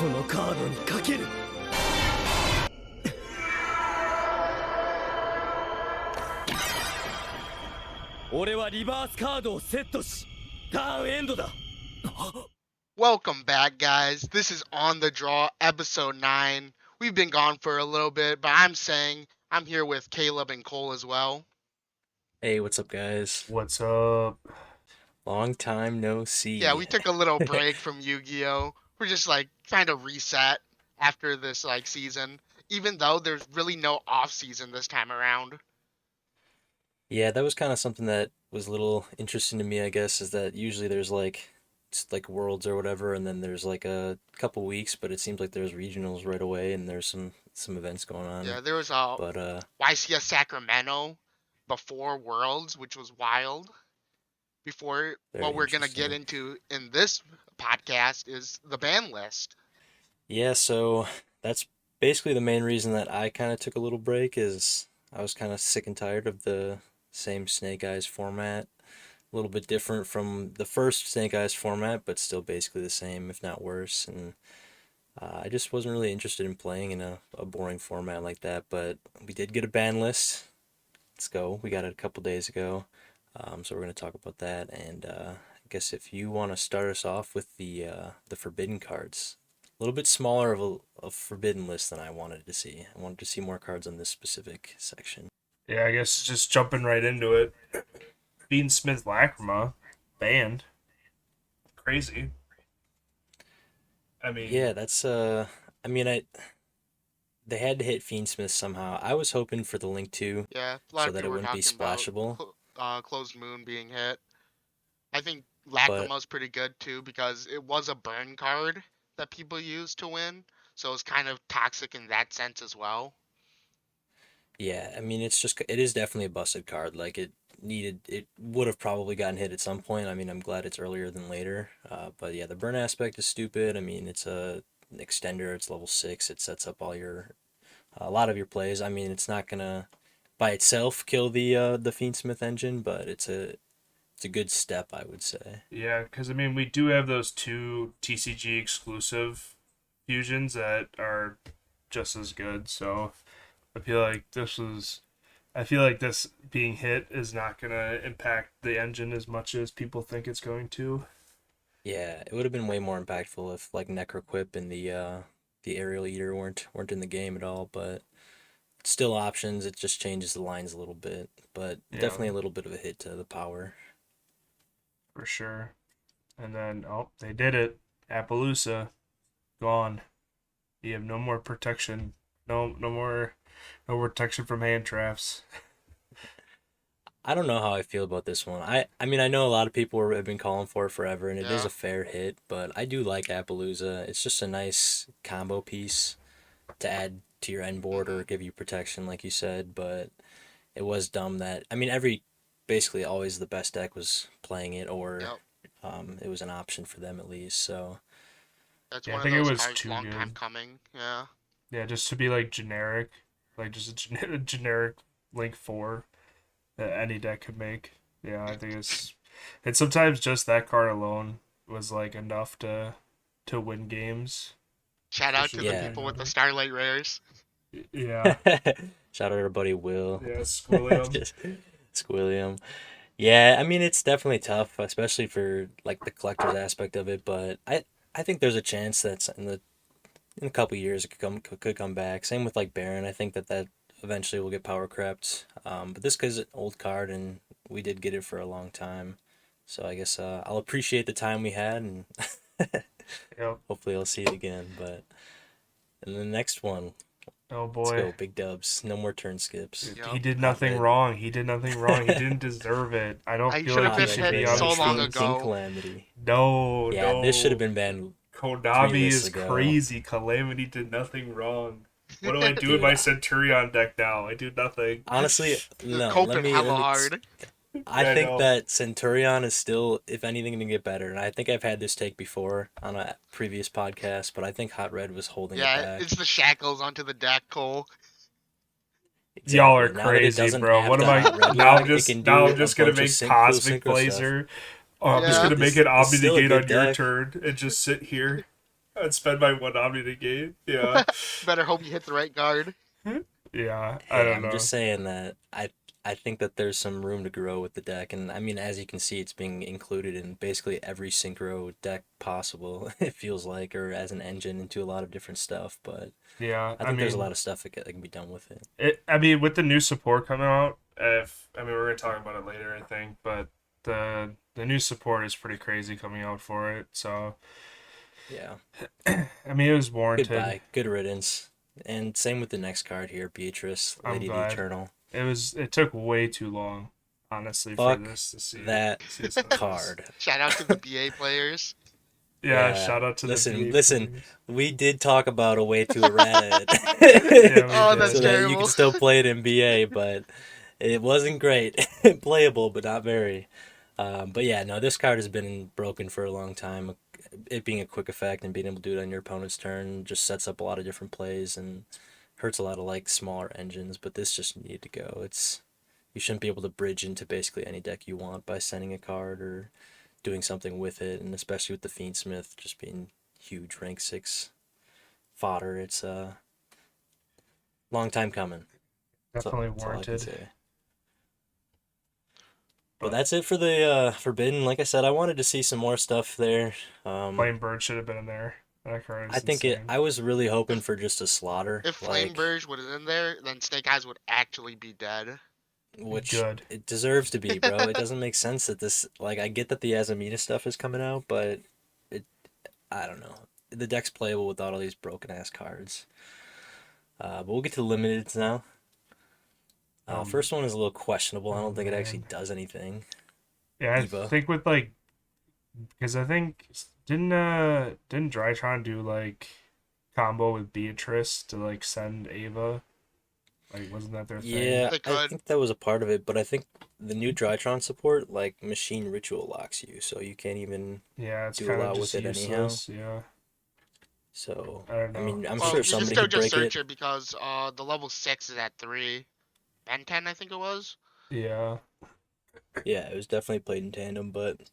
このカードにかける。俺はリバースカードをセットし、ターンエンドだ。Welcome back, guys. This is On the Draw, episode 9. We've been gone for a little bit, but I'm here with Caleb and Cole as well. Hey, what's up, guys? What's up? Long time no see. Yeah, we took a little break from YuGiOh. We're just trying to reset after this season, even though there's really no off season this time around. Yeah, that was kind of something that was a little interesting to me, I guess, is that usually there's it's like Worlds or whatever, and then there's a couple weeks, but it seems like there's regionals right away, and there's some events going on. Yeah, there was YCS Sacramento before Worlds, which was wild. Before what we're gonna get into in this podcast is the ban list. Yeah, so that's basically the main reason that I kind of took a little break is I was kind of sick and tired of the same Snake Eyes format. A little bit different from the first Snake Eyes format, but still basically the same, if not worse. And I just wasn't really interested in playing in a boring format like that. But we did get a ban list. Let's go. We got it a couple days ago. So we're going to talk about that. And I guess if you want to start us off with the forbidden cards. A little bit smaller of a forbidden list than I wanted to see. I wanted to see more cards on this specific section. Yeah, I guess just jumping right into it. Fiendsmith Lacrima banned. Crazy. I mean, yeah, that's they had to hit Fiendsmith somehow. I was hoping for the Link 2, yeah, a lot so of that it people wouldn't be splashable. Closed Moon being hit. I think Lacrima's pretty good too because it was a burn card that people used to win, so it's kind of toxic in that sense as well. Yeah, I mean it is definitely a busted card. It would have probably gotten hit at some point. I mean, I'm glad it's earlier than later. But yeah, the burn aspect is stupid. I mean, it's an extender. It's level 6. It sets up a lot of your plays. I mean, it's not gonna by itself kill the Fiendsmith engine, but it's a good step, I would say. Yeah, because I mean, we do have those 2 TCG exclusive fusions that are just as good. So I feel like this being hit is not going to impact the engine as much as people think it's going to. Yeah, it would have been way more impactful if Necroquip and the Aerial Eater weren't in the game at all, but still options. It just changes the lines a little bit, but yeah, definitely a little bit of a hit to the power. For sure. And then, they did it. Appaloosa, gone. You have no more protection. No more protection from hand traps. I don't know how I feel about this one. I mean, I know a lot of people have been calling for it forever, and it is a fair hit, but I do like Appaloosa. It's just a nice combo piece to add to your end board or give you protection, like you said, but it was dumb that... I mean, basically always the best deck was playing it, or it was an option for them at least, so... That's one of those cards long time coming, yeah. Yeah, just to be generic, just a generic Link 4 that any deck could make. Yeah, I think it's sometimes just that card alone was enough to win games. Shout out to the people with the Starlight Rares. Yeah. Shout out to our buddy Will. Yeah, Squilliam. Squilliam. Yeah, I mean it's definitely tough, especially for the collector's aspect of it, but I think there's a chance that's in a couple years it could come back. Same with Baron. I think that eventually will get power crept. But this guy's an old card, and we did get it for a long time. So I guess I'll appreciate the time we had, and hopefully I'll see it again. But and the next one. Oh boy. Let's go, big dubs. No more turn skips. He did nothing wrong. He didn't deserve it. I don't feel like he should be on so the long team. ago. Calamity. No. This should have been banned. Konami is crazy. Calamity did nothing wrong. What do I do with my Centurion deck now? I do nothing. Honestly, no. Coping hella hard. I think that Centurion is still, if anything, going to get better. And I think I've had this take before on a previous podcast, but I think Hot Red was holding it back. Yeah, it's the shackles onto the deck, Cole. Exactly. Y'all are crazy, bro. What am I... Now I'm just going to make Cosmic Blazer. I'm just going to make it Omnigate on your turn and just sit here. I'd spend my one omni to game. Yeah. Better hope you hit the right guard. Yeah, I Hey, don't I'm know. just saying that I think that there's some room to grow with the deck, and I mean, as you can see, it's being included in basically every synchro deck possible. It feels like, or as an engine into a lot of different stuff. But Yeah, I I think there's a mean, lot of stuff that can be done with it. I mean, with the new support coming out, if I mean, we're gonna talk about it later, I think, but the new support is pretty crazy coming out for it. So, Yeah, I mean, it was warranted. goodbye, good riddance, and same with the next card here, Beatrice, I'm Lady of the glad. Eternal. It took way too long, honestly, for Fuck this to that see some of this. card. Shout out to the BA players. Yeah, Yeah, shout out to the listen, VA listen. players. We did talk about a way to errata Yeah, it, we Oh, that's so did. that you can terrible. still play it in BA, but it wasn't great. Playable, but not very. But yeah, no, this card has been broken for a long time. It being a quick effect and being able to do it on your opponent's turn just sets up a lot of different plays and hurts a lot of like smaller engines. But this just needed to go. You shouldn't be able to bridge into basically any deck you want by sending a card or doing something with it, and especially with the Fiendsmith just being huge rank 6 fodder. It's a long time coming. Definitely That's all I can warranted. say. But But that's it for the Forbidden. Like I said, I wanted to see some more stuff there. Flame Bird should have been in there. That card I is think insane. I was really hoping If for just a slaughter, if Flame like Burge was in there, then Snake Eyes would actually be dead. which Good. it deserves to be, bro. It doesn't make sense that this like I get that the Azamita stuff is coming out, but it I don't know. The deck's playable without all these broken ass cards. But we'll get to the limiteds now. First one is a little questionable. I Oh don't think it actually man. does anything. Yeah, I Eva. think with like because I think didn't Drytron do like combo with Beatrice to like send Ava? Like wasn't that their thing? Yeah, They I could. think that was a part of it, but I think the new Drytron support, like machine ritual locks you, so you can't even Yeah, it's do a kind of lot just with it anyhow. useless. Yeah. So, I don't I know. mean, I'm Well, sure you can somebody still could just break it. search it because the level 6 is at 3. Ben 10, I think it was. Yeah. Yeah, it was definitely played in tandem, but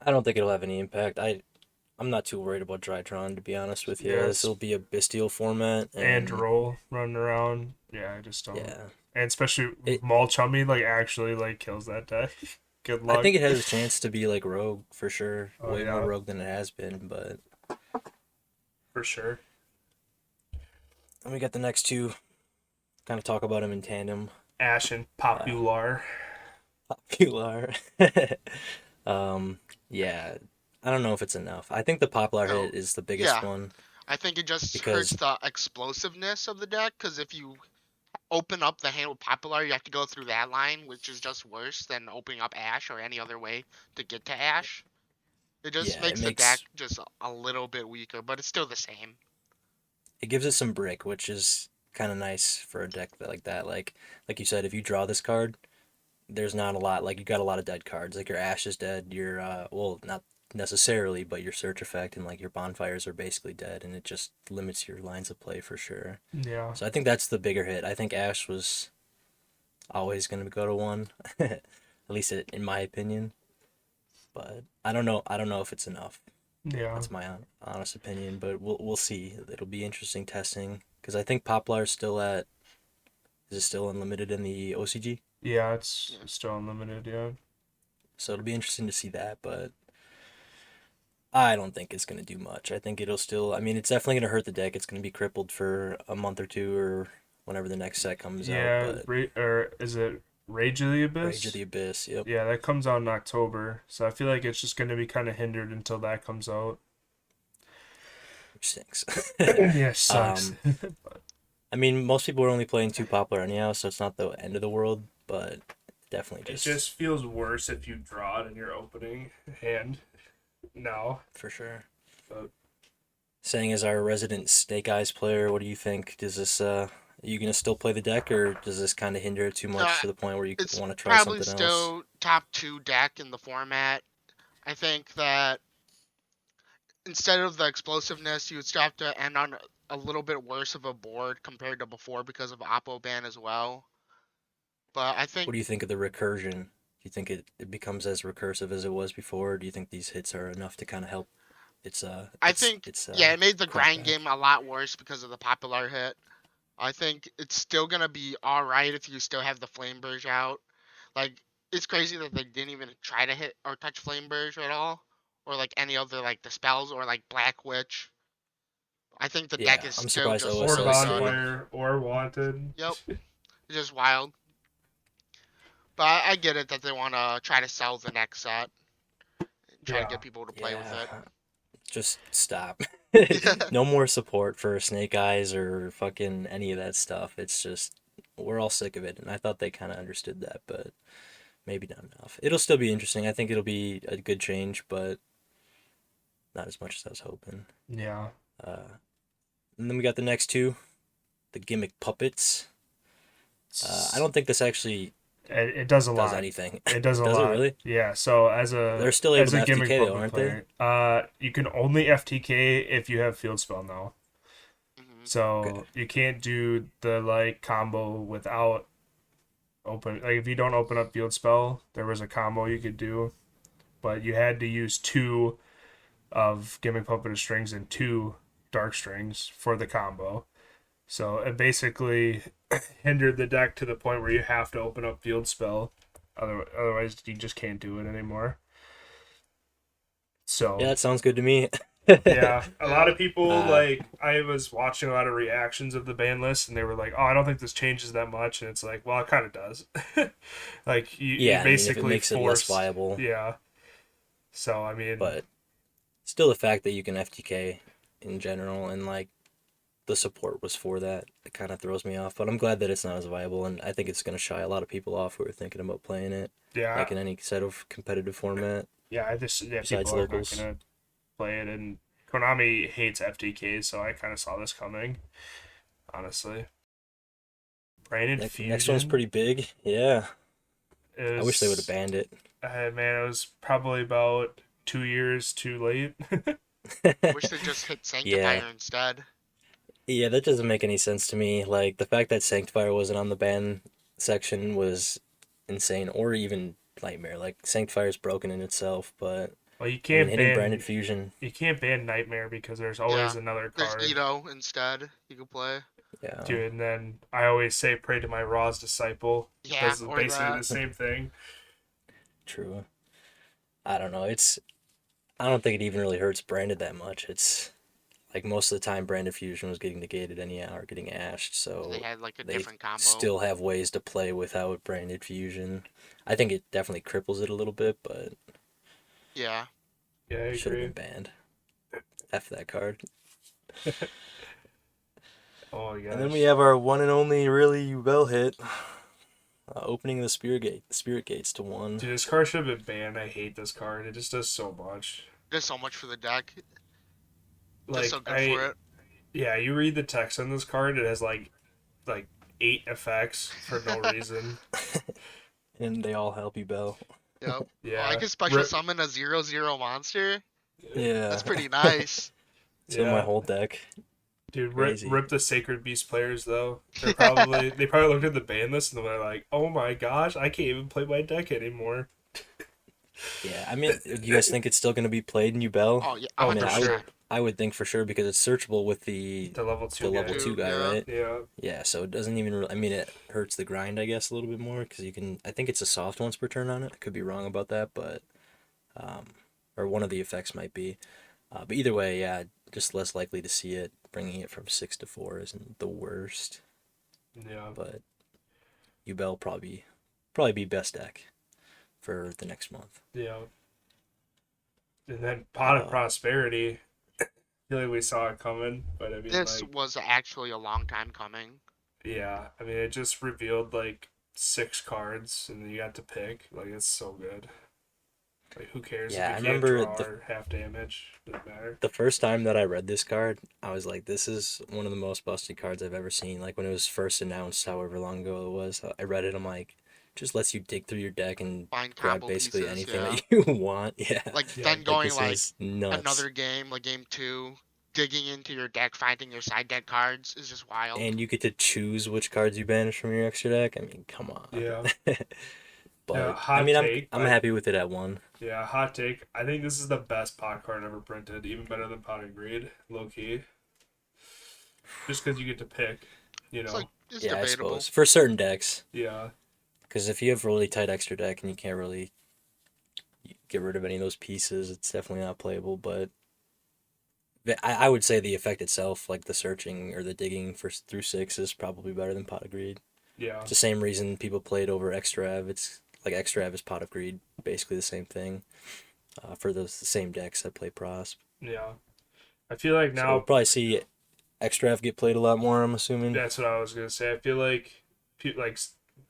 I don't think it'll have any impact. I'm not too worried about Drytron, to be honest with you. This Yes. will be a bestial format, And and roll running around. Yeah, I just don't. yeah, And especially it. Maul Chummy like actually like kills that deck. Good I luck. think it has a chance to be like Rogue for sure, Oh way more yeah, Rogue than it has been. But for sure. and we got the next two. Kind of talk about them in tandem. Ash and Uh, Popular. Popular. Yeah, I don't know if it's enough. I think the Popular No. hit is the biggest Yeah. one I think it just hurts because the explosiveness of the deck because if you open up the hand with Popular, you have to go through that line, which is just worse than opening up Ash or any other way to get to Ash. It just yeah, it makes the deck makes just a little bit weaker, but it's still the same. it gives it some brick, which is kind of nice for a deck like that. Like you said, if you draw this card, there's not a lot. Like you got a lot of dead cards. Like your Ash is dead. Your well, not necessarily, but your Search effect and like your bonfires are basically dead, and it just limits your lines of play for sure. Yeah. So I think that's the bigger hit. I think Ash was always going to go to one, at least in my opinion. But I don't know. I don't know if it's enough. Yeah. That's my honest opinion. But we'll see. It'll be interesting testing because I think Poplar is still at. Is it still unlimited in the OCG? Yeah, it's Yeah. still unlimited, yeah. So it'll be interesting to see that. But I don't think it's going to do much. I think it'll still. I mean, it's definitely going to hurt the deck. It's going to be crippled for a month or two or whenever the next set comes out. Yeah, But or is it Rage of the Rage of Abyss? the Abyss. Yep. Yeah, that comes out in October. So I feel like it's just gonna be kind of hindered until that comes out. Which stinks. Yeah, sucks. um, I mean, most people are only playing two Poplar anyhow, so it's not the end of the world, but definitely It just just feels worse if you draw it in your opening hand. No. for sure. But Saying as our resident Snake Eyes player, what do you think? Does this are you gonna still play the deck, or does this kind of hinder it too Uh, much to the point where you it's want to try probably something else? still top 2 deck in the format. I think that instead of the explosiveness, you would still have to end on a little bit worse of a board compared to before because of Oppo ban as well. But I What think do you think of the recursion? Do you think it becomes as recursive as it was before? Or do you think these hits are enough to kind of help I it's think, it's yeah, it made the grind crackback. game a lot worse because of the popular hit. I think it's still gonna be alright if you still have the Flame Burge out. Like, it's crazy that they didn't even try to hit or touch Flame Burge at all. Or like any other like the spells or like Black Witch. I think the deck Yeah, is I'm still surprised just Or OSL really stayed. good. Bonfire, or Wanted. Yep. It's just wild. But I get it that they wanna try to sell the next set. And try to Yeah. get people to play with Yeah, it. just stop. Yeah. No more support for Snake Eyes or fucking any of that stuff. It's just we're all sick of it, and I thought they kind of understood that, but maybe not enough. It'll still be interesting. I think it'll be a good change, but not as much as I was hoping. Yeah. And then we got the next two, the gimmick puppets. I don't think this actually It does a does lot. anything. It does a Does it lot. really? Yeah. So They're still able as to a gimmick FTK though, puppet aren't they? player, you can only FTK if you have field spell now. Mhm. So Okay. you can't do the like combo without open. Like if you don't open up field spell, there was a combo you could do, but you had to use 2 of gimmick puppet strings and 2 dark strings for the combo. So it basically hindered the deck to the point where you have to open up field spell. Otherwise, you just can't do it anymore. So Yeah, that sounds good to me. yeah, a lot of people Uh, like I was watching a lot of reactions of the ban list, and they were like, "Oh, I don't think this changes that much," and it's like, well, it kind of does. Like you Yeah, I mean, if it basically makes it less forced, viable, yeah. So I mean, but still the fact that you can FTK in general and like the support was for that, it kind of throws me off. But I'm glad that it's not as viable, and I think it's going to shy a lot of people off who are thinking about playing it, yeah, like in any set of competitive format yeah. I just besides people are not locals. gonna play it, and Konami hates FTKs, so I kind of saw this coming. Honestly, Branded Next one's Fusion pretty big. Yeah, I wish they would have is banned it. man, it was probably about 2 years too late. Wish they just hit Yeah, Sanctifier instead. yeah, that doesn't make any sense to me. Like the fact that Sanctifier wasn't on the ban section was insane, or even Nightmare. Like Sanctifier's broken in itself, but Well, I mean, hitting Branded Fusion, you can't ban Nightmare because there's always Yeah. another There's card. YuGiOh instead you can play. yeah, Dude, and then I always say pray to my Raw's disciple. Yeah, Does or basically that. the same thing. true. I don't know. I don't think it even really hurts Branded that much. It's like most of the time Branded Fusion was getting negated anyhow or getting ashed, They so had like a they different combo. still have ways to play without Branded Fusion. I think it definitely cripples it a little bit, but Yeah. Yeah, I it should have agree. been banned. F that card. Oh my gosh. And then we have our one and only really well hit. Opening the Spirit Gates to 1. Dude, this card should have been banned. I hate this card. It just does so much. There's so much for the deck. Like Just so good for it. yeah, you read the text on this card. It has like 8 effects for no reason. And they all help you, Bell. Yep. Yeah. Oh, I can special Rip- summon a 0/0 monster. Yeah. That's pretty nice. It's in my whole deck. Dude, Crazy. rip the Sacred Beast players though. They probably looked at the ban list and they're like, "Oh my gosh, I can't even play my deck anymore." Yeah, I mean, do you guys think it's still going to be played in Ubel? Oh yeah, Oh, I mean, for 100%. sure. I would think for sure because it's searchable with the The level 2 level guy. 2 guy, Yeah. right? Yeah. Yeah, so it doesn't even really, I mean, it hurts the grind, I guess, a little bit more because you can, I think it's a soft once per turn on it. I could be wrong about that, but, or one of the effects might be. But either way, yeah, just less likely to see it. Bringing it from 6 to 4 isn't the worst, Yeah. but Ubel probably be best deck for the next month. Yeah. And then Pot of Prosperity. I feel like we saw it coming, but I mean, This like, was actually a long time coming. yeah. I mean, it just revealed like 6 cards, and then you got to pick. Like, it's so good. Like, who cares Yeah, I if you can't remember draw or half damage? Doesn't matter. The first time that I read this card, I was like, this is one of the most busted cards I've ever seen. Like when it was first announced, however long ago it was, I read it, I'm like, just lets you dig through your deck and Find grab combo basically pieces, anything yeah. that you want. Yeah. Like Yeah, then like, going this like is nuts. another game, like game 2, digging into your deck, finding your side deck cards is just wild. And you get to choose which cards you banish from your extra deck. I mean, come on. Yeah. But hot take, I'm happy with it at 1. Yeah, hot take. I think this is the best pot card ever printed, even better than Pot and Greed, low key. Just because you get to pick, It's Yeah, I debatable. suppose for certain decks. Yeah. Because if you have a really tight extra deck and you can't really get rid of any of those pieces, it's definitely not playable. But I would say the effect itself, like the searching or the digging through 6, is probably better than Pot of Greed. Yeah. It's the same reason people played over Extra Av. It's like Extra Av is Pot of Greed, basically the same thing. For the same decks that play Prosp. Yeah. I feel like So now we'll probably see Extra Av get played a lot more, I'm assuming. that's what I was gonna say. I feel like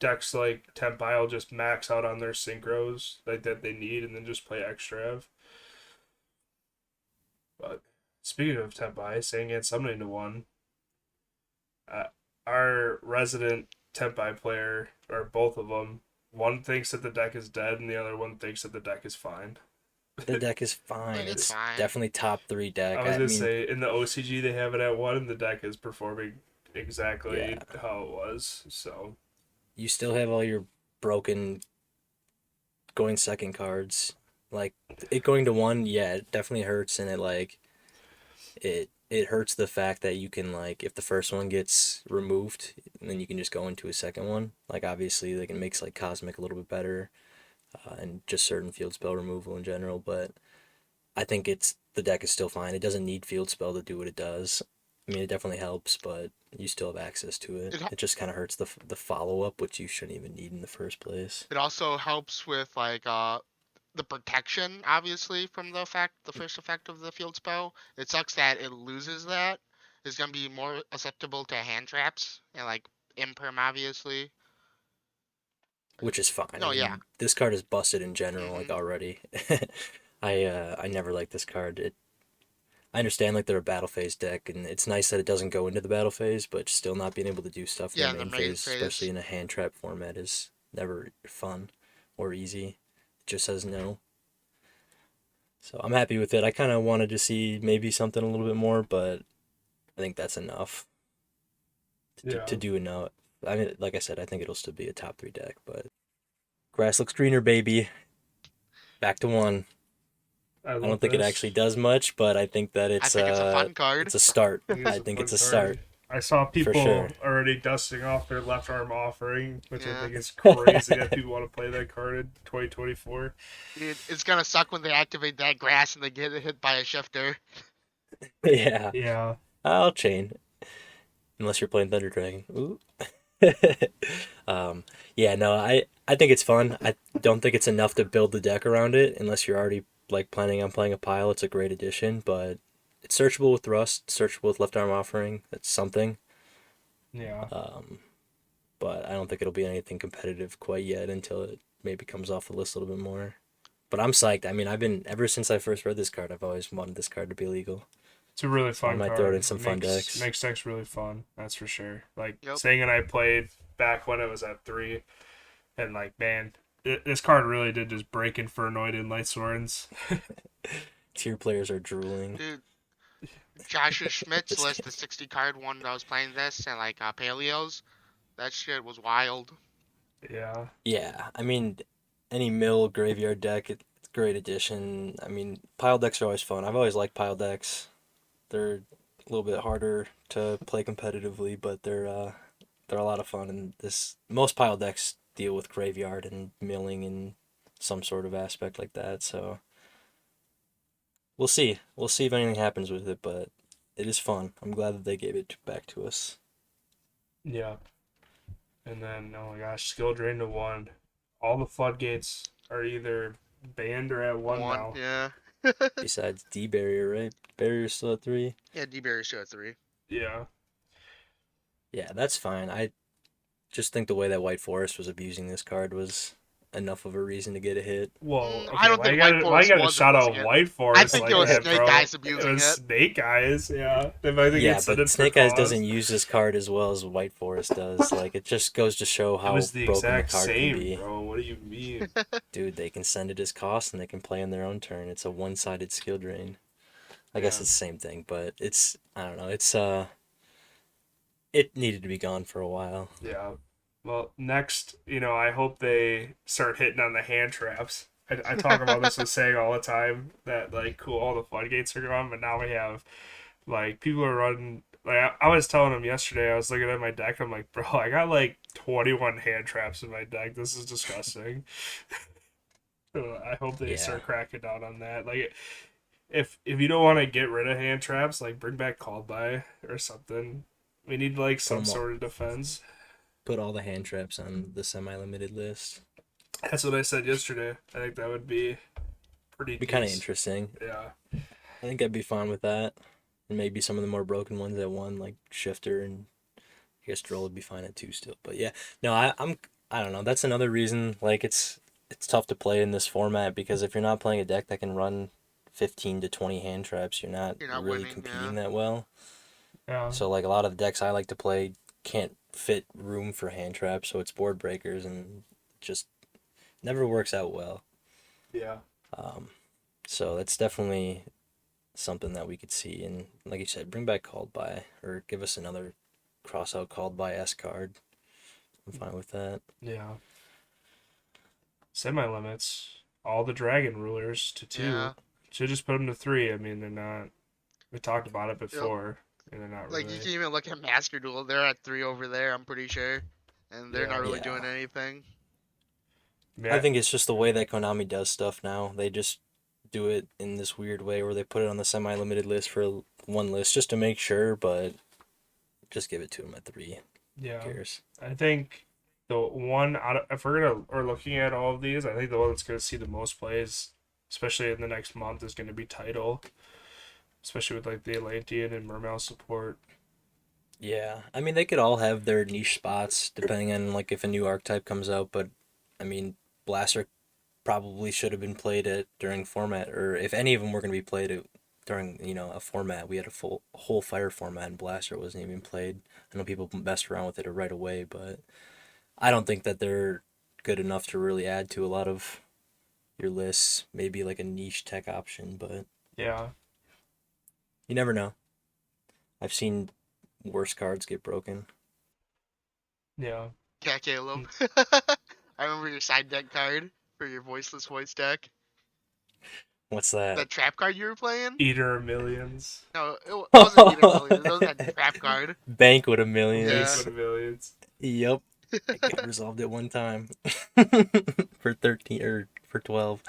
decks like Tempai will just max out on their synchros like that they need, and then just play Extra Av. But speaking of Tempai, saying it's something to 1. Our resident Tempai player, or both of them, one thinks that the deck is dead, and the other one thinks that the deck is fine. The deck is fine. It's It's fine. definitely top 3 deck. I was gonna say in the OCG they have it at 1, and the deck is performing exactly how it was. So you still have all your broken going second cards. Like it going to 1, yeah, it definitely hurts, and it hurts the fact that you can, like, if the first one gets removed, then you can just go into a second one. Like obviously, like it makes like Cosmic a little bit better, and just certain field spell removal in general. But I think the deck is still fine. It doesn't need field spell to do what it does. I mean, it definitely helps, but you still have access to it. It just kind of hurts the follow up, which you shouldn't even need in the first place. It also helps with like the protection, obviously, from the first effect of the field spell. It sucks that it loses that. It's gonna be more susceptible to hand traps and like imperm, obviously. Which is fine. No, yeah. This card is busted in general, like already. I never liked this card. I understand like they're a battle phase deck, and it's nice that it doesn't go into the battle phase, but still not being able to do stuff in the main phase, especially in a hand trap format, is never fun or easy. It just says no. So I'm happy with it. I kind of wanted to see maybe something a little bit more, but I think that's enough to do enough. I mean, like I said, I think it'll still be a top 3 deck, but grass looks greener, baby. Back to 1. I don't think it actually does much, but I think that it's a fun card. It's a start. I think it's a start. I saw people already dusting off their left arm offering, which I think is crazy that people want to play that card in 2024. Dude, it's gonna suck when they activate that grass and they get hit by a shifter. Yeah. Yeah. I'll chain. Unless you're playing Thunder Dragon. Ooh. Yeah, no, I think it's fun. I don't think it's enough to build the deck around it unless you're already like planning on playing a pile. It's a great addition, but it's searchable with Thrust, searchable with Left Arm Offering. That's something. Yeah. But I don't think it'll be anything competitive quite yet until it maybe comes off the list a little bit more. But I'm psyched. I mean, ever since I first read this card, I've always wanted this card to be legal. It's a really fun card. I might throw it in some fun decks. Makes decks really fun, that's for sure. Like, Sang and I played back when it was at 3, and like, man, this card really did just break Infernoid and Light Swords. Tier players are drooling. Dude, Joshua Schmidt's list, the 60 card one that I was playing this, and like Paleos, that shit was wild. Yeah. Yeah, I mean, any mill graveyard deck, it's a great addition. I mean, pile decks are always fun. I've always liked pile decks. They're a little bit harder to play competitively, but they're a lot of fun. And most pile decks deal with graveyard and milling in some sort of aspect like that. So we'll see. We'll see if anything happens with it, but it is fun. I'm glad that they gave it back to us. Yeah. And then, oh my gosh, skill drain to 1. All the floodgates are either banned or at 1 now. Yeah. Besides D barrier, right? Barrier's still at 3. Yeah, D barrier's still at 3. Yeah. Yeah, that's fine. I just think the way that White Forest was abusing this card was enough of a reason to get a hit. Well, okay, I don't think White Forest got to shout out White Forest. I think it was Snake Eyes abusing it. It was Snake Eyes, yeah. But Snake Eyes doesn't use this card as well as White Forest does. Like, it just goes to show how broken the card can be. Bro. What do you mean? Dude, they can send it as cost and they can play on their own turn. It's a one-sided skill drain. I guess it's the same thing, but I don't know. It needed to be gone for a while. Yeah. Well, next, I hope they start hitting on the hand traps. I talk about this with Sang all the time that, like, cool, all the floodgates are gone, but now we have, like, people are running. Like, I was telling him yesterday, I was looking at my deck, I'm like, bro, I got, like, 21 hand traps in my deck. This is disgusting. So I hope they Yeah. start cracking down on that. Like, if you don't want to get rid of hand traps, like, bring back called by or something. We need, like, some sort of defense. Put all the hand traps on the semi-limited list. That's what I said yesterday. I think that would be pretty Kind of interesting. Yeah. I think I'd be fine with that. And maybe some of the more broken ones at one, like Shifter, and I guess Droll would be fine at 2 still. But yeah, no, I don't know. That's another reason. Like, it's tough to play in this format because if you're not playing a deck that can run 15 to 20 hand traps, you're not really winning, competing that well. Yeah. So like a lot of the decks I like to play can't fit room for hand traps, so it's board breakers and just never works out well. Yeah. So that's definitely something that we could see, and like you said, bring back called by or give us another cross out called by S card. I'm fine with that. Yeah. Semi limits all the dragon rulers to 2. Yeah. Should just put them to 3. I mean, they're not. We talked about it before, and they're not Like, really. you can even look at Master Duel. They're at 3 over there, I'm pretty sure. And they're not really Yeah. doing anything. Yeah. I think it's just the way that Konami does stuff now. They just do it in this weird way where they put it on the semi-limited list for one list just to make sure, but just give it to them at 3. Yeah. Who cares? I think the one if we're looking at all of these, I think the one that's gonna see the most plays, especially in the next month, is gonna be Title. Especially with, like, the Atlantean and Mermail support. Yeah, I mean, they could all have their niche spots depending on, like, if a new archetype comes out, but, I mean, Blaster probably should have been played during format, or if any of them were going to be played during, a format. We had a whole fire format, and Blaster wasn't even played. I know people messed around with it right away, but I don't think that they're good enough to really add to a lot of your lists. Maybe, like, a niche tech option, but... Yeah. You never know. I've seen worse cards get broken. Yeah. Yeah, Caleb. I remember your side deck card for your voiceless voice deck. What's that? That trap card you were playing? Eater of Millions. No, it wasn't Eater Millions. It was that trap card. Banquet of Millions. Yeah. Banquet of Millions. Yep. I got resolved it one time. For 13 or for 12.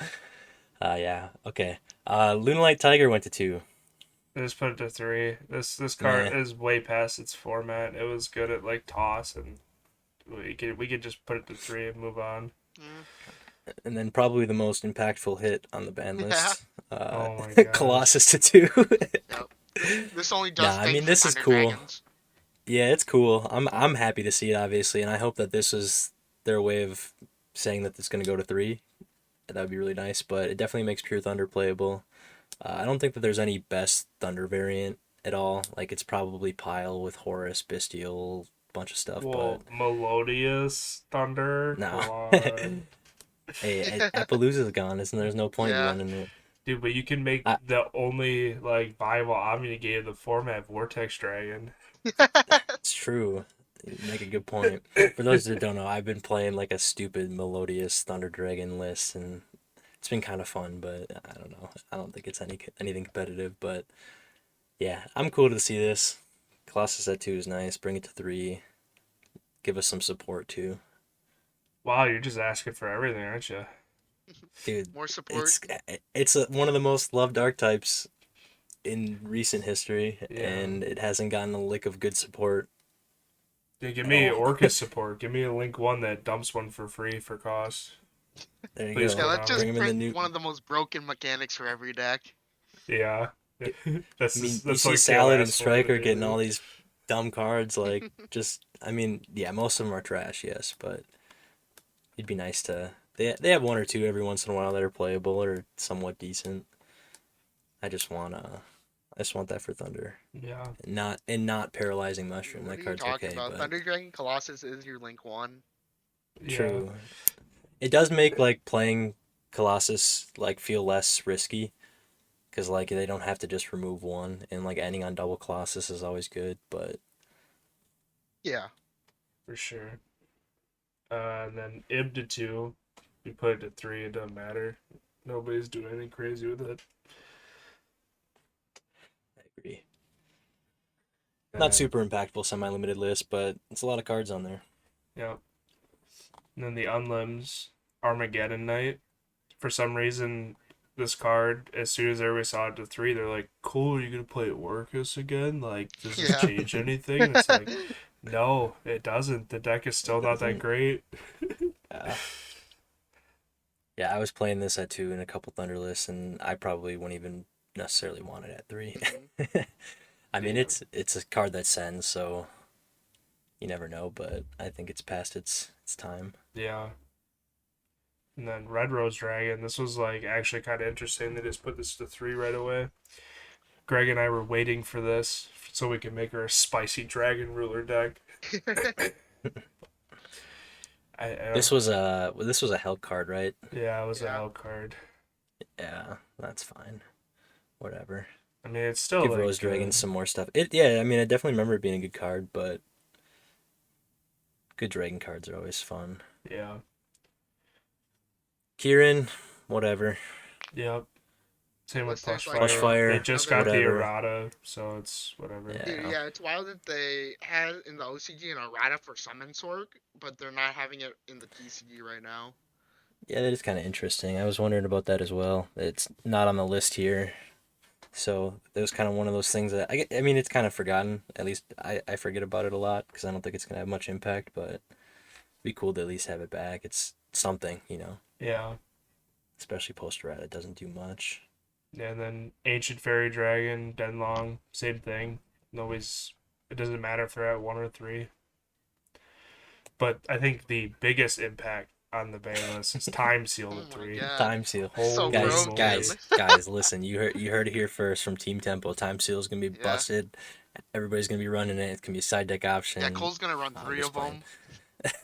Yeah. Okay. Lunalight Tiger went to 2. Just put it to 3. This card is way past its format. It was good at, like, toss, and we could just put it to 3 and move on. And then probably the most impactful hit on the ban list. Oh my gosh. Colossus to 2. Yep. This only does I things mean, for this is Thunder cool. Dragons. Yeah, it's cool. I'm happy to see it, obviously, and I hope that this is their way of saying that it's going to go to 3. That would be really nice, but it definitely makes Pure Thunder playable. I don't think that there's any best Thunder variant at all. Like, it's probably Pile with Horus, Bestial, bunch of stuff. Well, but Melodious Thunder? No. Come on. Hey, Appaloosa's gone, isn't there? There's no point in Yeah. running it. Dude, but you can make the only, like, viable Omni game of the format Vortex Dragon. It's true. You make a good point. For those that don't know, I've been playing like a stupid Melodious Thunder Dragon list, and it's been kind of fun, but I don't know. I don't think it's anything competitive, but yeah, I'm cool to see this. Colossus at 2 is nice. Bring it to 3. Give us some support too. Wow, you're just asking for everything, aren't you? Dude, More support. it's one of the most loved archetypes in recent history, Yeah. and it hasn't gotten a lick of good support. Yeah, give me Orcus support. Give me a Link 1 that dumps one for free for cost. There you Please go. Yeah, let's just Bring him in the print new. one of the most broken mechanics for every deck. Yeah. That's I mean, that's you see like Salad KOS and Striker one, getting all these dumb cards, like, just, I mean, yeah, most of them are trash, yes, but it'd be nice to, they have one or two every once in a while that are playable or somewhat decent. I just want that for Thunder. Yeah. Not Paralyzing Mushroom. What That are you card's talking okay, about? but Thunder Dragon Colossus is your Link 1. true. It does make, like, playing Colossus, like, feel less risky. Because, like, they don't have to just remove one. And, like, ending on double Colossus is always good. But, Yeah. For sure. And then Ib to 2. You put it to 3, it doesn't matter. Nobody's doing anything crazy with it. I agree. Not super impactful semi-limited list, but it's a lot of cards on there. Yeah. And then the Unlims, Armageddon Night. For some reason, this card, as soon as everybody saw it to 3, they're like, cool, are you going to play Orcus again? Like, does this change anything? And it's like, no, it doesn't. The deck is still not that great. Yeah, I was playing this at 2 in a couple Thunder lists, and I probably wouldn't even necessarily want it at 3. I mean, it's a card that sends, so you never know, but I think it's past its time. Yeah. And then Red Rose Dragon. This was like actually kind of interesting. They just put this to 3 right away. Greg and I were waiting for this so we could make our spicy Dragon Ruler deck. This was a Hell card, right? Yeah, it was a Hell card. Yeah, that's fine. Whatever. I mean, it's still give like, Rose Dragon some more stuff. I definitely remember it being a good card, but good Dragon cards are always fun. Yeah. Kieran, whatever. Yep. Same with Plush Fire. Plush Fire. They just got whatever. the errata, so it's whatever. Dude, yeah, it's wild that they had in the OCG an errata for Summon Sork, but they're not having it in the TCG right now. Yeah, that is kind of interesting. I was wondering about that as well. It's not on the list here. So it was kind of one of those things that, I mean, it's kind of forgotten. At least I forget about it a lot because I don't think it's going to have much impact, but it'd be cool to at least have it back. It's something, you know. Yeah. Especially post-rat, it doesn't do much. Yeah, and then Ancient Fairy Dragon, Denlong, same thing. It doesn't matter if they're at 1 or 3. But I think the biggest impact on the ban list is Time Seal to 3. Time Seal. So guys, listen, you heard it here first from Team Tempo. Time Seal is gonna be busted. Everybody's gonna be running it. It's gonna be a side deck option. Yeah, Cole's gonna run 3 of them.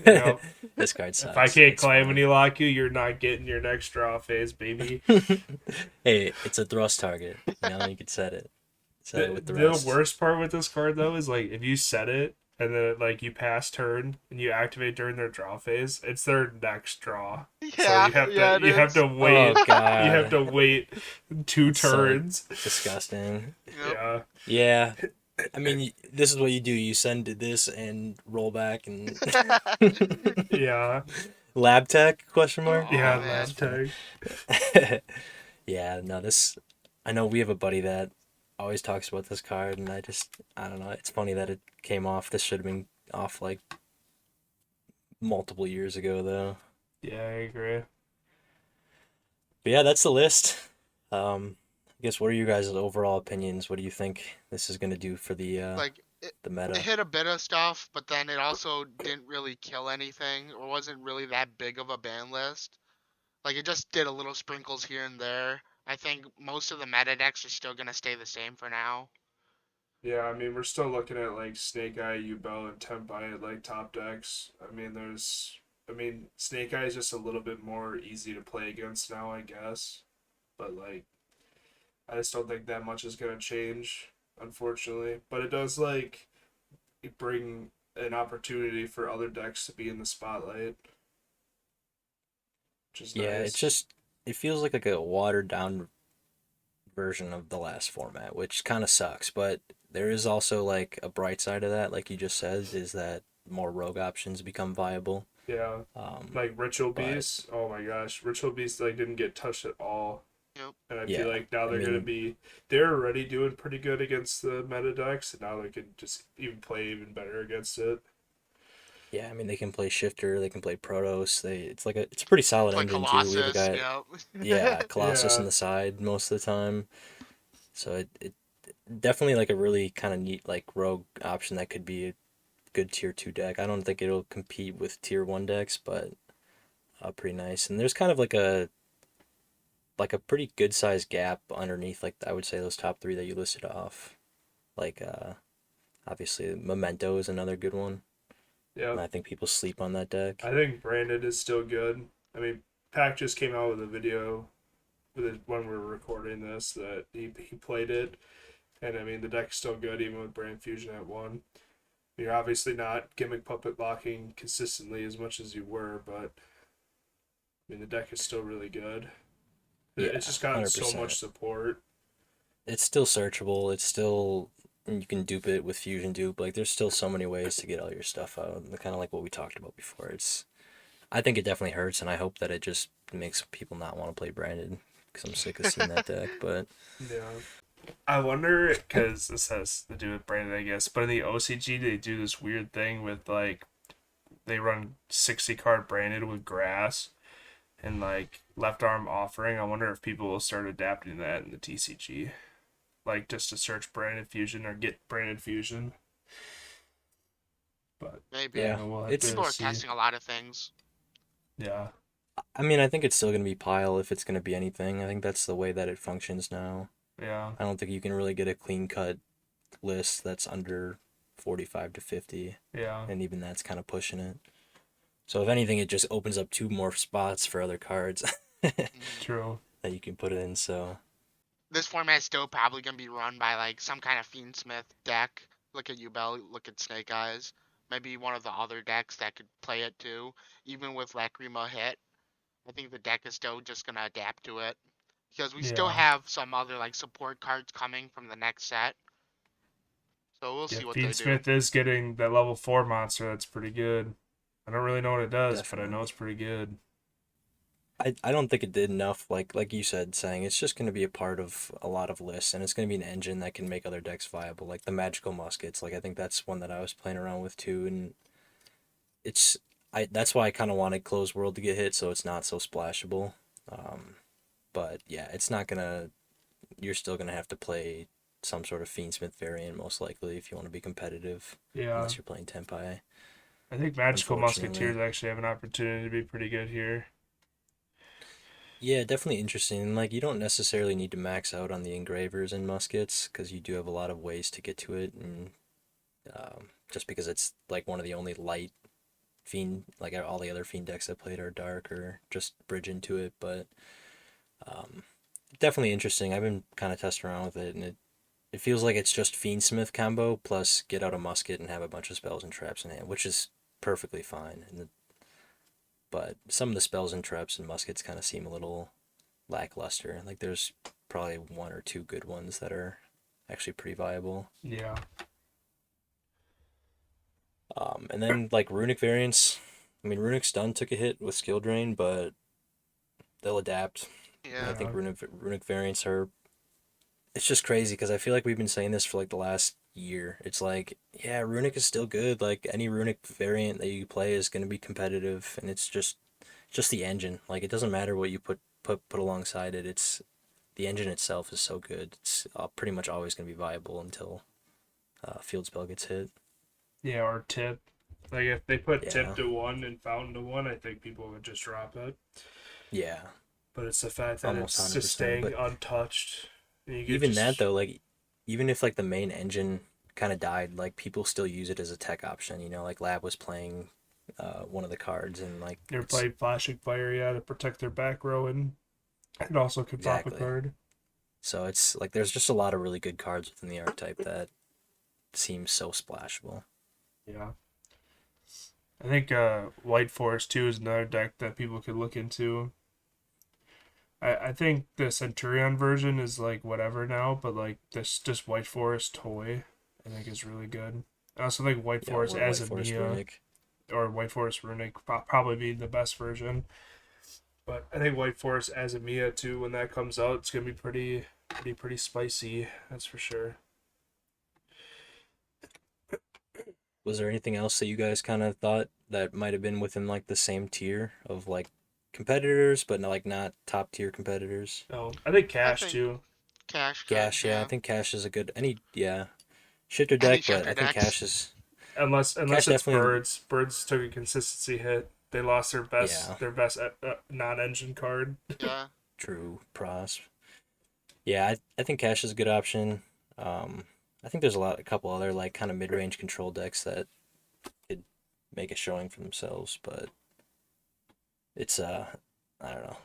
Yep. This card sucks. If I can't Calamity Lock you, you're not getting your next draw phase, baby. Hey, it's a thrust target. You know, you could set it. With the worst part with this card though is like if you set it and then like you pass turn and you activate during their draw phase, it's their next draw. Yeah, so you have to wait. Oh, God. You have to wait 2 turns. So disgusting. Yep. Yeah. I mean, this is what you do. You send this and roll back and Yeah. Lab tech question mark? Yeah, man. Lab tech. Yeah, no, this I know we have a buddy that always talks about this card, and I don't know. It's funny that it came off. This should have been off like multiple years ago, though. Yeah, I agree. But yeah, that's the list. I guess what are you guys' overall opinions? What do you think this is gonna do for the the meta? It hit a bit of stuff, but then it also didn't really kill anything, or wasn't really that big of a ban list. Like it just did a little sprinkles here and there. I think most of the meta decks are still gonna stay the same for now. Yeah, I mean, we're still looking at like Snake Eye, U-Bell, and Tempai at like top decks. I mean, Snake Eye is just a little bit more easy to play against now, I guess. But like, I just don't think that much is gonna change, unfortunately. But it does like bring an opportunity for other decks to be in the spotlight. Which is nice. It feels like a watered down version of the last format, which kind of sucks, but there is also like a bright side of that, like you just said, is that more rogue options become viable. Yeah. Like Ritual Beast. Oh my gosh, Ritual Beast like didn't get touched at all. Yep. And I feel like now they're already doing pretty good against the meta decks, and now they can just even play even better against it. Yeah, I mean they can play Shifter, they can play Protoss. It's a pretty solid engine too. We have a guy, Colossus on the side most of the time. So it definitely like a really kind of neat like rogue option that could be a good tier 2 deck. I don't think it'll compete with tier 1 decks, but pretty nice. And there's kind of like a pretty good sized gap underneath, like I would say those top 3 that you listed off. Like obviously Memento is another good one. Yeah. And I think people sleep on that deck. I think Branded is still good. I mean, Pac just came out with a video when we were recording this that he played it, and I mean the deck's still good even with Brand Fusion at 1. You're obviously not gimmick puppet locking consistently as much as you were, but I mean the deck is still really good. Yeah, It's just gotten so 100%. much support. It's still searchable. It's still, you can dupe it with fusion dupe. Like there's still so many ways to get all your stuff out. Kind of like what we talked about before. I think it definitely hurts, and I hope that it just makes people not want to play branded because I'm sick of seeing that deck. But Yeah. I wonder, because this has to do with Brandon, I guess, but in the OCG, they do this weird thing with, like, they run 60 card Branded with grass and, like, left arm offering. I wonder if people will start adapting that in the TCG. Like, just to search Branded Fusion or get Branded Fusion. But, Maybe. yeah, we'll have it's People to are see. testing a lot of things. Yeah. I mean, I think it's still gonna be pile if it's gonna be anything. I think that's the way that it functions now. Yeah. I don't think you can really get a clean cut list that's under 45 to 50, Yeah. and even that's kind of pushing it. So if anything, it just opens up 2 more spots for other cards True. that you can put in. So This format's still probably gonna be run by like some kind of Fiendsmith deck. Look at Ubel, look at Snake Eyes. Maybe one of the other decks that could play it too. Even with Lacrima hit, I think the deck is still just gonna adapt to it. Because we still Yeah. have some other like support cards coming from the next set. So we'll Yeah, see what Fiend they do. Smith is getting that level 4 monster. That's pretty good. I don't really know what it does, but I know Definitely. it's pretty good. I don't think it did enough. Like you said, saying it's just going to be a part of a lot of lists, and it's going to be an engine that can make other decks viable, like the magical muskets. Like I think that's one that I was playing around with too, and it's that's why I kind of wanted Closed World to get hit, so it's not so splashable. But yeah, it's not gonna. You're still gonna have to play some sort of Fiendsmith variant most likely if you want to be competitive, Yeah. unless you're playing Tempai. I think Magical Unfortunately. Musketeers actually have an opportunity to be pretty good here. Yeah, definitely interesting. And like, you don't necessarily need to max out on the engravers and muskets because you do have a lot of ways to get to it, and just because it's like one of the only light fiend, like all the other fiend decks I played are dark or just bridge into it. But um, definitely interesting. I've been kind of testing around with it, and it feels like it's just Fiendsmith combo plus get out a musket and have a bunch of spells and traps in hand, which is perfectly fine. But some of the spells and traps and muskets kind of seem a little lackluster. Like there's probably 1 or 2 good ones that are actually pretty viable. Yeah. And then like runic variants. I mean, runic stun took a hit with skill drain, but they'll adapt. And I Yeah. think runic variants are. It's just crazy because I feel like we've been saying this for like the last year. It's like, yeah, runic is still good. Like any runic variant that you play is going to be competitive, and it's just the engine. Like it doesn't matter what you put alongside it. It's the engine itself is so good. It's pretty much always going to be viable until field spell gets hit. Yeah, or Tip. Like, if they put Yeah. Tip to 1 and Fountain to 1, I think people would just drop it. Yeah, But it's the fact that almost it's just 100%. staying But untouched. And you could even just... that though, like even if like the main engine kind of died, like people still use it as a tech option. You know, like Lab was playing one of the cards, and like They're playing Flashing Fire, yeah, to protect their back row, and it also can pop a exactly. card. So it's like there's just a lot of really good cards within the archetype that seems so splashable. Yeah. I think White Forest 2 is another deck that people could look into. I think the Centurion version is like whatever now, but like this just White Forest toy I think is really good. I also think White Yeah, Forest or as White a Forest Mia Runic. or White Forest Runic probably be the best version. But I think White Forest as a Mia too, when that comes out, it's gonna be pretty spicy. That's for sure. Was there anything else that you guys kind of thought that might have been within like the same tier of like competitors, but like not top tier competitors? No, I think Cash think too. Cash could, Cash, yeah, I yeah. think Cash is a good shifter Any deck, but shifter I think decks. Cash is Unless Cash it's definitely, Birds. Birds took a consistency hit. They lost their yeah, best non-engine card. Yeah. true pros. Yeah, I think Cash is a good option. I think there's a couple other like kind of mid range control decks that could make a showing for themselves, but it's I don't know,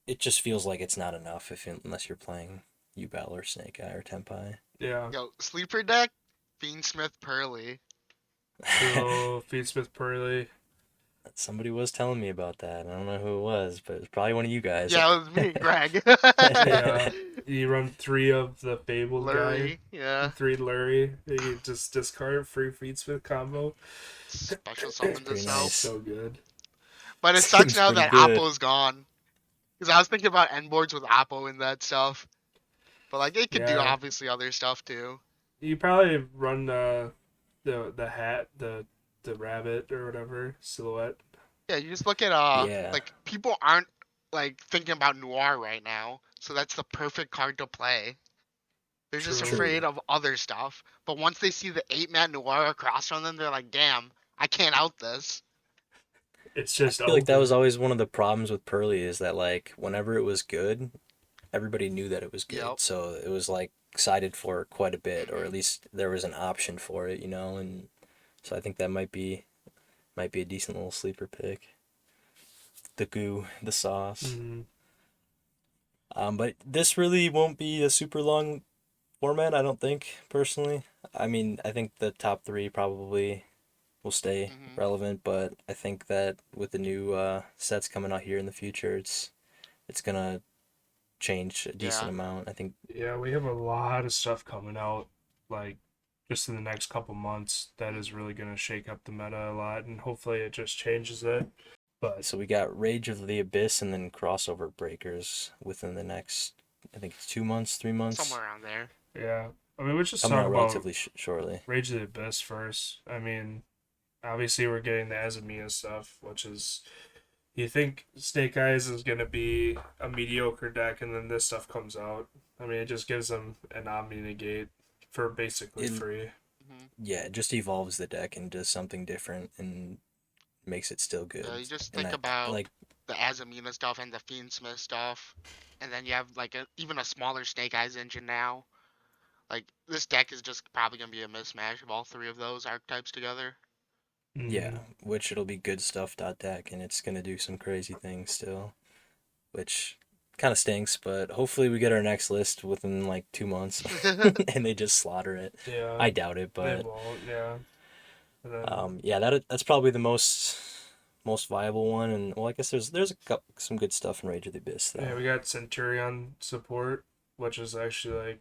it just feels like it's not enough unless you're playing Yubel or Snake Eye or Tempai. Yeah. Yo, sleeper deck, Fiendsmith Pearly. So Feedsmith Pearly. Somebody was telling me about that. I don't know who it was, but it was probably one of you guys. Yeah, it was me and Greg. Yeah, you run 3 of the Fabled guy, Lurie, yeah. 3 Lurie. You just discard free Feedsmith combo. Special It's summons pretty itself. nice. So good. But it sucks Seems now pretty that good. Oppo's gone. Because I was thinking about end boards with Oppo and that stuff. But like it could do Yeah, obviously other stuff too. you probably run the hat, the rabbit or whatever silhouette. Yeah, you just look at Yeah, like people aren't like thinking about Noir right now, so that's the perfect card to play. They're just True. afraid true. of other stuff. But once they see the 8-man Noir across from them, they're like, damn, I can't out this. It's I just feel like that was open. always one of the problems with Pearly is that like whenever it was good, everybody knew that it was Yep. good. So it was like cited for quite a bit, or at least there was an option for it, and so I think that might be a decent little sleeper pick. The goo, the sauce. Mm, But this really won't be a super long format, I don't think, personally. I mean, I think the top three probably will stay Hmm. relevant, but I think that with the new sets coming out here in the future, it's gonna change a decent Yeah. amount. I think. yeah, we have a lot of stuff coming out, like just in the next couple months that is really gonna shake up the meta a lot, and hopefully it just changes it. But So we got Rage of the Abyss and then crossover breakers within the next, I think it's 2 months, 3 months, Somewhere around there. yeah, I mean, let's just coming talk out about relatively shortly. Rage of the Abyss first. I mean, obviously we're getting the Azamiya stuff, which is you think Snake Eyes is gonna be a mediocre deck, and then this stuff comes out. I mean, it just gives them an Omni negate for basically It, free. Hmm. yeah, it just evolves the deck and does something different and makes it still Yeah, good. you just And think I about like, the Azamina stuff and the Fiendsmith stuff, and then you have like even a smaller Snake Eyes engine now. Like this deck is just probably gonna be a mismatch of all three of those archetypes together. yeah, Mm, which it'll be good stuff dot deck and it's gonna do some crazy things still, which kind of stinks, but hopefully we get our next list within like 2 months and they just slaughter it. yeah, I doubt it, they but won't. Yeah, and then yeah, that's probably the most viable one. And well, I guess there's some good stuff in Rage of the Abyss yeah, though. we got Centurion support, which is actually like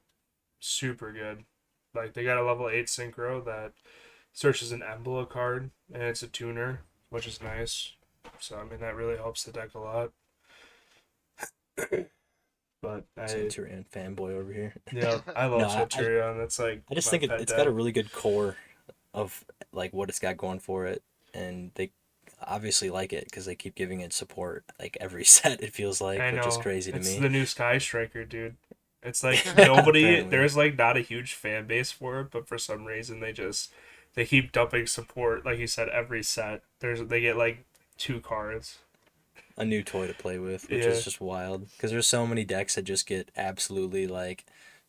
super good. Like they got a level 8 synchro that searches an Embla card, and it's a tuner, which is nice. So I mean that really helps the deck a lot. But Centurion fanboy over here. I No, love Centurion. That's like I just my think pet it's got a deck. really good core of like what it's got going for it, and they obviously like it because they keep giving it support like every set. It feels like, I which is know. crazy to It's me. the new Sky Striker, dude. It's like nobody Apparently, there's like not a huge fan base for it, but for some reason they keep dumping support, like you said, every set. They get like 2 cards. a new toy to play with, which Yeah. is just wild because there's so many decks that just get absolutely like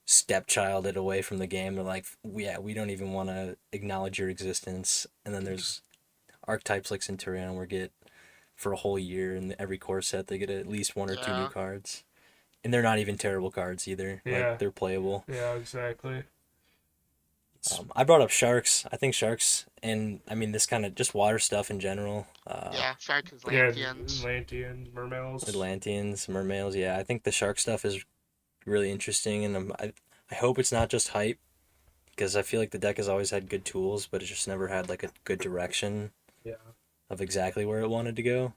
stepchilded away from the game. They're like, yeah, we don't even want to acknowledge your existence. And then there's archetypes like Centurion where get for a whole year in every core set they get at least one or two new Yeah. cards. And they're not even terrible cards either. Like Yeah. they're playable. Yeah, exactly. I brought up sharks. I think sharks, and I mean this kind of just water stuff in general. Yeah, Shark Yeah, Atlanteans. Atlantean, Mermails. Atlanteans, mermaids. Yeah, I think the shark stuff is really interesting, and I hope it's not just hype because I feel like the deck has always had good tools, but it just never had like a good direction Yeah. of exactly where it wanted to go.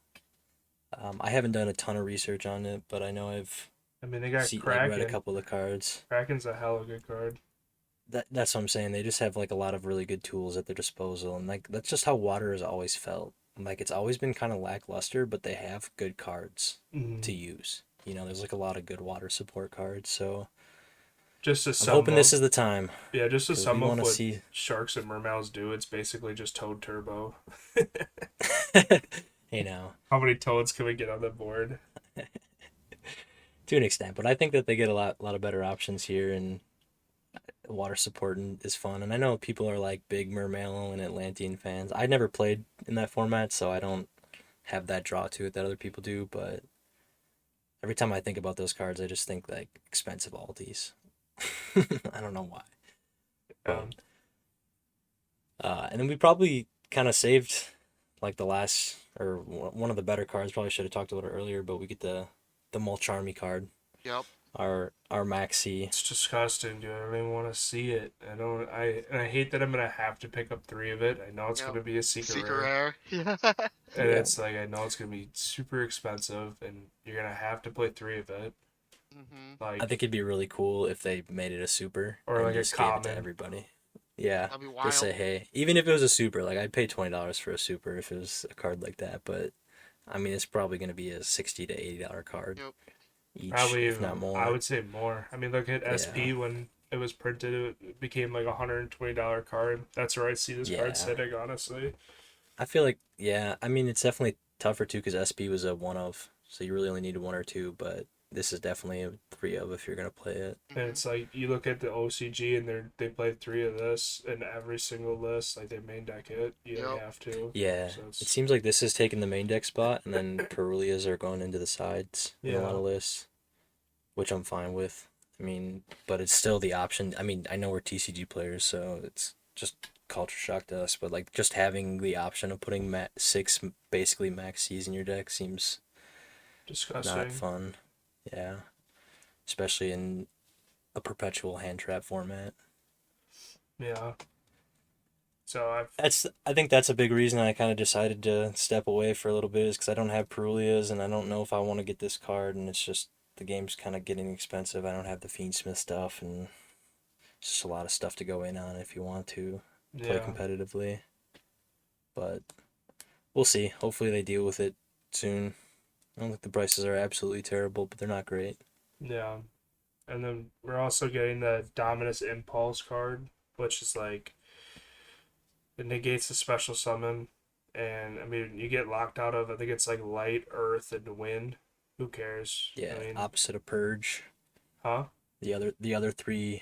I haven't done a ton of research on it, but I know I mean they got read a Kraken. couple of the cards. Kraken's a hella good card. That's what I'm saying. They just have like a lot of really good tools at their disposal, and like that's just how water has always felt. Like it's always been kind of lackluster, but they have good cards Mm. to use. There's like a lot of good water support cards, so Just to I'm sum hoping up, this is the time yeah, just to because we sum up want to what see. Sharks and Mermails do, it's basically just Toad Turbo. you know, How many toads can we get on the board? to an extent, but I think that they get a lot of better options here, and water support is fun. And I know people are like big Mermail and Atlantean fans. I never played in that format, so I don't have that draw to it that other people do. But every time I think about those cards, I just think like expensive alties. I don't know why. Um, And then we probably kind of saved like the last or one of the better cards. Probably should have talked about it earlier, but we get the Mulch Army card, Yep. our Maxi. It's disgusting, dude. I don't even want to see it. I hate that I'm gonna have to pick up 3 of it. I know it's Yep. gonna be a secret Secret rare. rare. And Yeah. it's like I know it's gonna be super expensive, and you're gonna have to play 3 of it. Like I think it'd be really cool if they made it a super or and like a just gave it to common. everybody. Yeah, That'd be just wild. say hey. Even if it was a super, like I'd pay $20 for a super if it was a card like that. But I mean, it's probably gonna be a $60 to $80 card Yep. each, Probably if not even, more. I would say more. I mean, look at SP Yeah. when it was printed, it became like $120 card. That's where I see this Yeah. card sitting, honestly. I feel like yeah. I mean, it's definitely tougher too because SP was a one of, so you really only need one or two. But this is definitely a three of if you're gonna play it. And it's like you look at the OCG and they played 3 of this in every single list. Like they main deck it, you Yep. have to. Yeah, So it seems like this is taking the main deck spot, and then Perulias are going into the sides in a lot Yeah. of lists, which I'm fine with. I mean, but it's still the option. I mean, I know we're TCG players, so it's just culture shock to us. But like, just having the option of putting six basically max Cs in your deck seems disgusting. not fun. Yeah, especially in a perpetual hand trap format. Yeah. So I think that's a big reason I kind of decided to step away for a little bit is because I don't have Perulias and I don't know if I want to get this card and it's just the game's kind of getting expensive. I don't have the Fiendsmith stuff and it's just a lot of stuff to go in on if you want to play competitively. But we'll see. Hopefully they deal with it soon. I don't think the prices are absolutely terrible, but they're not great. Yeah. And then we're also getting the Dominus Impulse card, which is like it negates the special summon. And I mean, you get locked out of, I think it's like light, earth, and wind. Who cares? Yeah, I mean, opposite of Purge. huh? The other three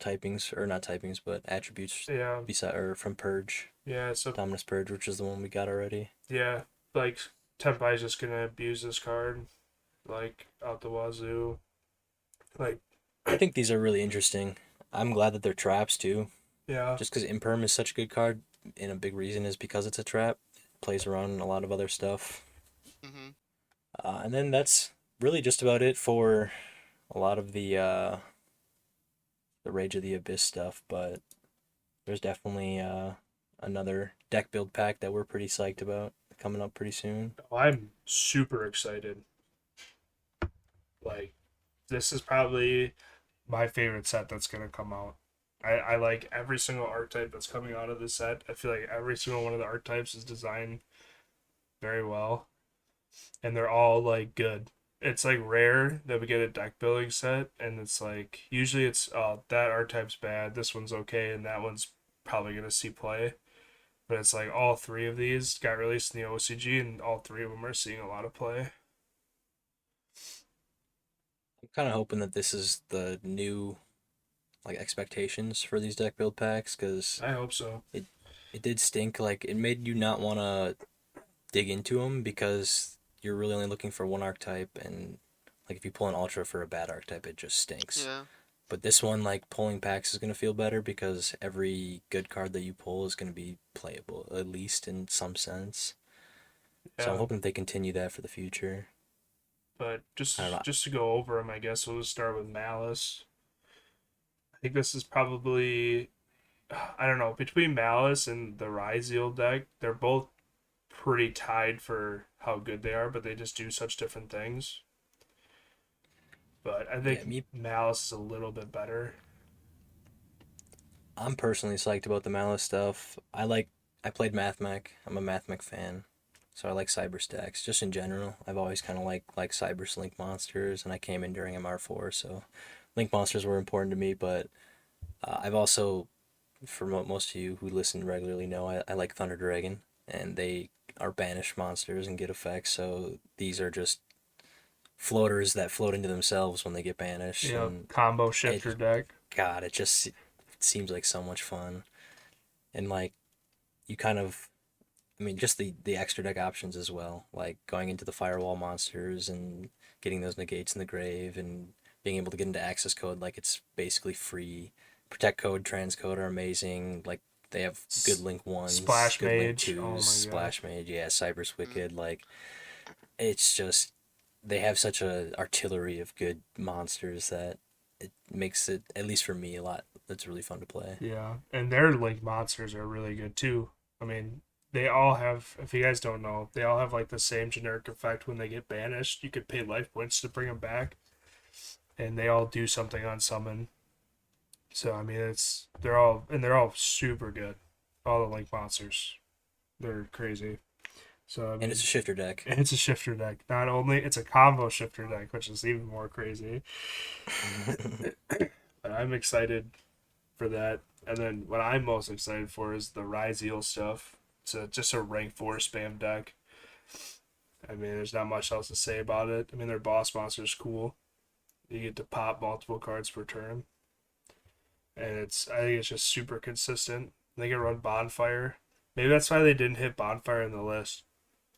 typings or not typings but attributes Yeah. beside or from Purge. Yeah. So Dominus Purge, which is the one we got already. yeah, like Tempai's just gonna abuse this card, like out the wazoo. Like I think these are really interesting. I'm glad that they're traps too. yeah, Just because Imperm is such a good card, and a big reason is because it's a trap. It plays around a lot of other stuff. Mm-hmm. And then that's really just about it for a lot of the Rage of the Abyss stuff. But there's definitely another deck build pack that we're pretty psyched about coming up pretty soon. I'm super excited. Like this is probably my favorite set that's gonna come out. I like every single archetype that's coming out of this set. I feel like every single one of the archetypes is designed very well, and they're all like good. It's like rare that we get a deck building set, and it's like usually it's that archetype's bad, this one's okay, and that one's probably gonna see play. But it's like all 3 of these got released in the OCG, and all 3 of them are seeing a lot of play. I'm kind of hoping that this is the new like expectations for these deck build packs because I hope so. it did stink. Like it made you not want to dig into them because you're really only looking for one archetype, and like if you pull an ultra for a bad archetype, it just stinks. Yeah. But this one, like pulling packs, is gonna feel better because every good card that you pull is gonna be playable, at least in some sense. So I'm Yeah. hoping that they continue that for the future. But just I don't know. just to go over them, I guess we'll just start with Malice. I think this is probably, I don't know, between Malice and the Ryzeal deck, they're both pretty tied for how good they are, but they just do such different things. But I think Malice is a little bit better. I'm personally psyched about the Malice stuff. I played MathMech. I'm a MathMech fan. So I like cyber stacks. Just in general, I've always kind of like cyber link monsters, and I came in during MR4, so link monsters were important to me. But I've also, for most of you who listen regularly know, I like Thunder Dragon, and they are banished monsters and get effects. So these are just floaters that float into themselves when they get banished. Yeah, And combo shifter deck. God, it just seems like so much fun, and like you kind of. I mean, just the extra deck options as well, like going into the firewall monsters and getting those negates in the grave and being able to get into access code like it's basically free. Protect code, transcode are amazing. Like they have good Link 1s, Splash good Link Mage. 2s, Oh my Splash Mage, yeah, Cyber's Wicked. Like, it's just, they have such a artillery of good monsters that it makes it, at least for me, it's really fun to play. Yeah, and their Link monsters are really good too. I mean, they all have, if you guys don't know, they all have like the same generic effect when they get banished. You could pay life points to bring them back, and they all do something on summon. So I mean, they're all super good. All the Link monsters, they're crazy. So I mean, And it's a shifter deck. it's a shifter deck. Not only it's a combo shifter deck, which is even more crazy. But I'm excited for that. And then what I'm most excited for is the YuGiOh stuff. It's just a rank 4 spam deck. I mean, there's not much else to say about it. I mean, their boss monster is cool. You get to pop multiple cards per turn. And I think it's just super consistent. They can run Bonfire. Maybe that's why they didn't hit Bonfire in the list.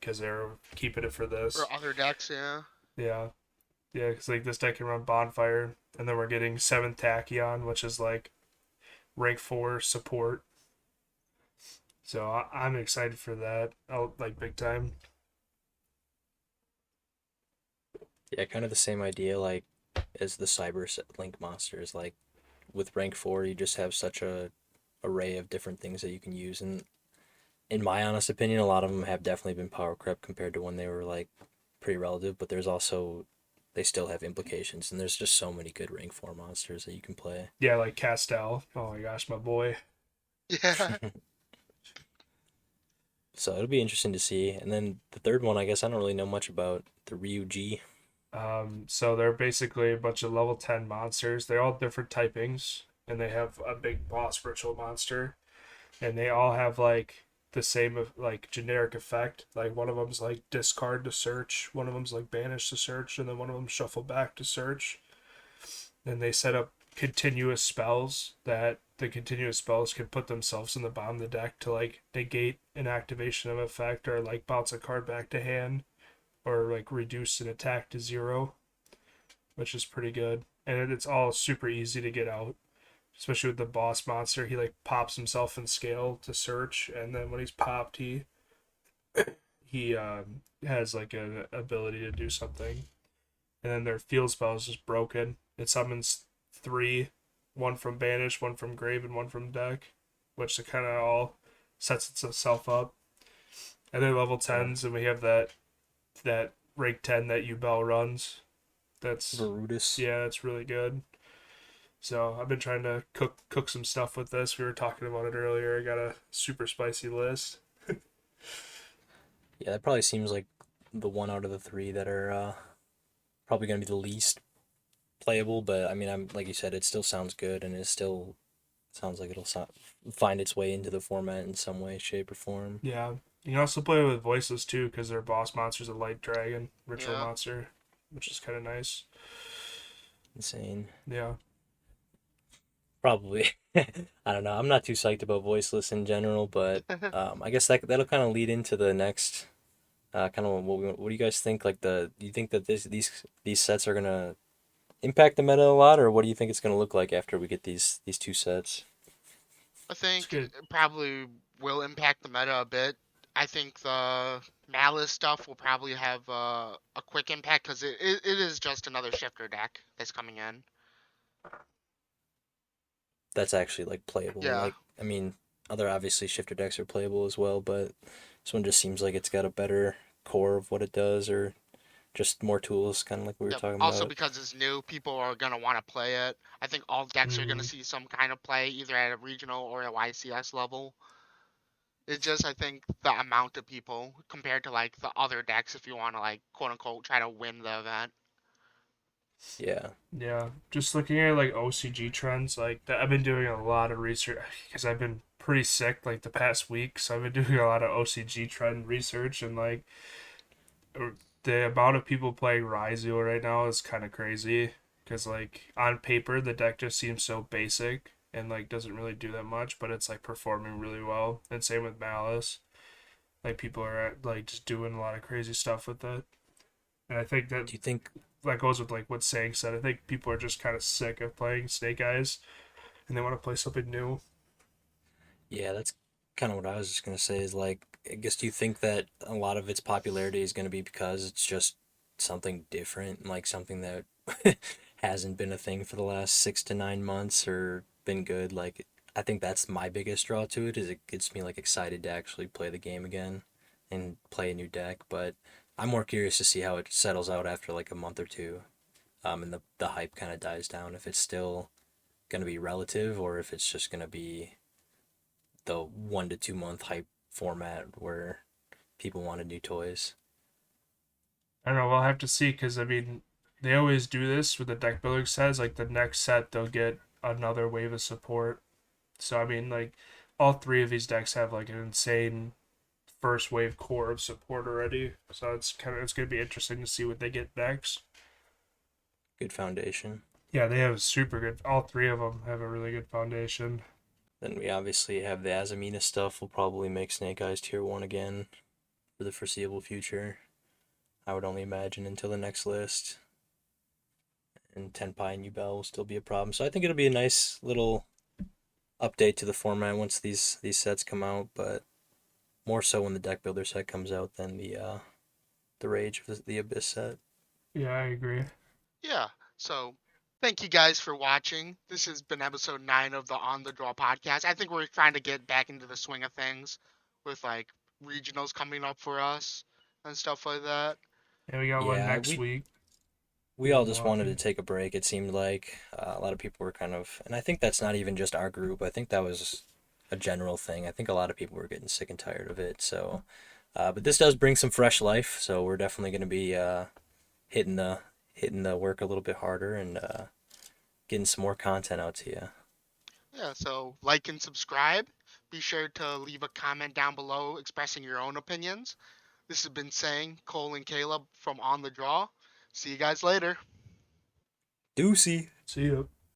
Because they were keeping it for this. For other decks, yeah. Yeah. Yeah, because like this deck can run Bonfire. And then we're getting 7th Tachyon, which is like rank 4 support. So I'm excited for that. Like big time. Yeah, kind of the same idea, like, as the Cyber Link monsters. Like, with rank 4, you just have such a array of different things that you can use, and in my honest opinion, a lot of them have definitely been power crept compared to when they were, like, pretty relative, but there's also, they still have implications, and there's just so many good rank 4 monsters that you can play. Yeah, like Castel. Oh my gosh, my boy. Yeah. So it'll be interesting to see. And then the third one, I guess I don't really know much about, the Ryuji. So they're basically a bunch of level 10 monsters. They're all different typings, and they have a big boss ritual monster, and they all have like the same like generic effect. Like one of them's like discard to search, one of them's like banish to search, and then one of them shuffle back to search. And they set up continuous spells that the continuous spells can put themselves in the bottom of the deck to like negate an activation of effect or like bounce a card back to hand or like reduce an attack to 0, which is pretty good. And it's all super easy to get out, especially with the boss monster. He like pops himself in scale to search, and then when he's popped, he has like an ability to do something. And then their field spells is broken. It summons 3, one from banish, one from grave, and one from deck, which it kind of all sets itself up. And they're level 10s, and we have that rank 10 that YuGiOh runs. That's Varudis. Yeah, that's really good. So I've been trying to cook some stuff with this. We were talking about it earlier. I got a super spicy list. Yeah, that probably seems like the one out of the 3 that are probably going to be the least playable, but I mean, I'm like you said, it still sounds good, and it still sounds like it'll find its way into the format in some way, shape, or form. Yeah. You can also play with Voiceless too, because their boss monster's a light dragon, ritual monster, which is kind of nice. Insane. Yeah. Probably. I don't know. I'm not too psyched about Voiceless in general, but I guess that'll kind of lead into the next kind of what do you guys think? Like do you think that these sets are gonna impact the meta a lot, or what do you think it's gonna look like after we get these 2 sets? I think it probably will impact the meta a bit. I think the Malice stuff will probably have a quick impact because it is just another shifter deck that's coming in. That's actually like playable. Yeah. Like, I mean, other obviously shifter decks are playable as well, but this one just seems like it's got a better core of what it does, or just more tools, kind of like we were talking Also, about. because it's new, people are going to want to play it. I think all decks are going to see some kind of play, either at a regional or a YCS level. It's just, I think, the amount of people compared to, like, the other decks, if you want to, like, quote-unquote, try to win the event. Yeah. Yeah. Just looking at, like, OCG trends, like, I've been doing a lot of research, because I've been pretty sick, like, the past week, so I've been doing a lot of OCG trend research, and, like, the amount of people playing YuGiOh right now is kind of crazy, because, like, on paper, the deck just seems so basic, and like doesn't really do that much, but it's like performing really well. And same with Malice, like people are like just doing a lot of crazy stuff with it. And I think that Do you think that goes with like what Sang said. I think people are just kind of sick of playing Snake Eyes, and they want to play something new. Yeah, that's kind of what I was just gonna say. Is like, I guess, do you think that a lot of its popularity is gonna be because it's just something different, like something that hasn't been a thing for the last 6 to 9 months or been good? Like, I think that's my biggest draw to it. Is it gets me like excited to actually play the game again and play a new deck. But I'm more curious to see how it settles out after like a month or two, and the hype kind of dies down. If it's still gonna be relative or if it's just gonna be the 1 to 2 month hype format where people wanted new toys. I don't know. We'll have to see because I mean, they always do this with the deck building sets. Like the next set, they'll get another wave of support. So I mean, like all three of these decks have like an insane first wave core of support already. So it's gonna be interesting to see what they get next. Good foundation. Yeah, they have super good. All three of them have a really good foundation. Then we obviously have the Azamina stuff. Will probably make Snake Eyes tier 1 again for the foreseeable future. I would only imagine until the next list. And Tenpai and Yubel will still be a problem. So I think it'll be a nice little update to the format once these sets come out, but more so when the deck builder set comes out than the Rage of the Abyss set. Yeah, I agree. Yeah. So thank you guys for watching. This has been episode 9 of the On the Draw podcast. I think we're trying to get back into the swing of things with like regionals coming up for us and stuff like that. Yeah, we got one Yeah, next week. we all just wanted to Milwaukee. take a break. It seemed like a lot of people were kind of, and I think that's not even just our group. I think that was a general thing. I think a lot of people were getting sick and tired of it. So, but this does bring some fresh life. So we're definitely going to be hitting the work a little bit harder and getting some more content out to you. Yeah, so like and subscribe. Be sure to leave a comment down below expressing your own opinions. This has been saying Cole and Caleb from On the Draw. See you guys later. Deucey. See you.